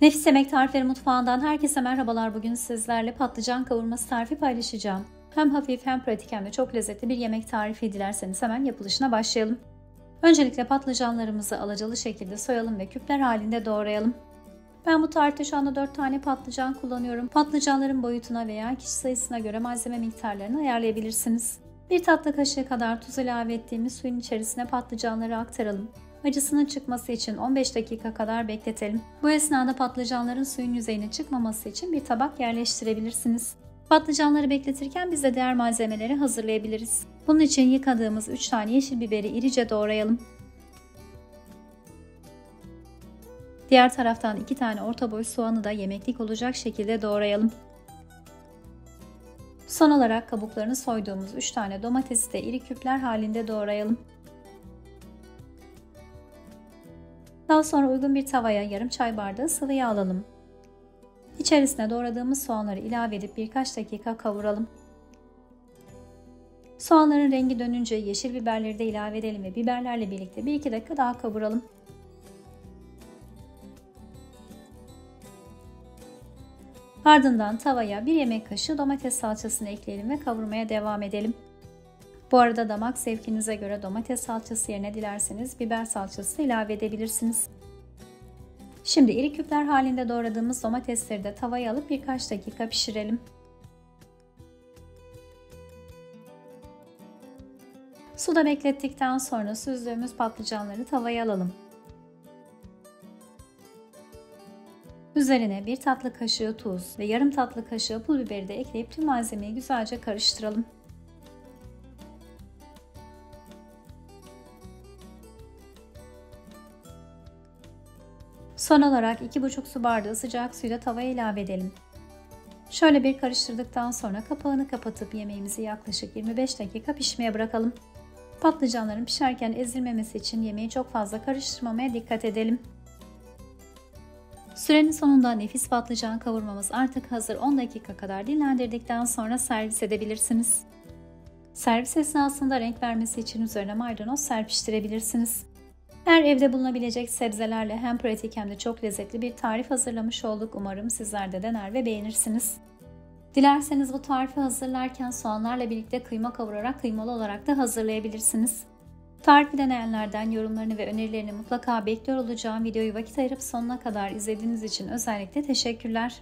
Nefis Yemek Tarifleri Mutfağı'ndan herkese merhabalar. Bugün sizlerle patlıcan kavurması tarifi paylaşacağım. Hem hafif hem pratik hem de çok lezzetli bir yemek tarifi. Dilerseniz hemen yapılışına başlayalım. Öncelikle patlıcanlarımızı alacalı şekilde soyalım ve küpler halinde doğrayalım. Ben bu tarifte şu anda 4 tane patlıcan kullanıyorum. Patlıcanların boyutuna veya kişi sayısına göre malzeme miktarlarını ayarlayabilirsiniz. 1 tatlı kaşığı kadar tuz ilave ettiğimiz suyun içerisine patlıcanları aktaralım. Acısının çıkması için 15 dakika kadar bekletelim. Bu esnada patlıcanların suyun yüzeyine çıkmaması için bir tabak yerleştirebilirsiniz. Patlıcanları bekletirken biz de diğer malzemeleri hazırlayabiliriz. Bunun için yıkadığımız 3 tane yeşil biberi irice doğrayalım. Diğer taraftan 2 tane orta boy soğanı da yemeklik olacak şekilde doğrayalım. Son olarak kabuklarını soyduğumuz 3 tane domatesi de iri küpler halinde doğrayalım. Daha sonra uygun bir tavaya yarım çay bardağı sıvı yağ alalım. İçerisine doğradığımız soğanları ilave edip birkaç dakika kavuralım. Soğanların rengi dönünce yeşil biberleri de ilave edelim ve biberlerle birlikte 1-2 dakika daha kavuralım. Ardından tavaya 1 yemek kaşığı domates salçasını ekleyelim ve kavurmaya devam edelim. Bu arada damak zevkinize göre domates salçası yerine dilerseniz biber salçası ilave edebilirsiniz. Şimdi iri küpler halinde doğradığımız domatesleri de tavaya alıp birkaç dakika pişirelim. Suda beklettikten sonra süzdüğümüz patlıcanları tavaya alalım. Üzerine 1 tatlı kaşığı tuz ve yarım tatlı kaşığı pul biberi de ekleyip tüm malzemeyi güzelce karıştıralım. Son olarak 2,5 su bardağı sıcak suyu da tavaya ilave edelim. Şöyle bir karıştırdıktan sonra kapağını kapatıp yemeğimizi yaklaşık 25 dakika pişmeye bırakalım. Patlıcanların pişerken ezilmemesi için yemeği çok fazla karıştırmamaya dikkat edelim. Sürenin sonunda nefis patlıcan kavurmamız artık hazır. 10 dakika kadar dinlendirdikten sonra servis edebilirsiniz. Servis esnasında renk vermesi için üzerine maydanoz serpiştirebilirsiniz. Her evde bulunabilecek sebzelerle hem pratik hem de çok lezzetli bir tarif hazırlamış olduk. Umarım sizler de dener ve beğenirsiniz. Dilerseniz bu tarifi hazırlarken soğanlarla birlikte kıyma kavurarak kıymalı olarak da hazırlayabilirsiniz. Tarifi deneyenlerden yorumlarını ve önerilerini mutlaka bekliyor olacağım. Videoyu vakit ayırıp sonuna kadar izlediğiniz için özellikle teşekkürler.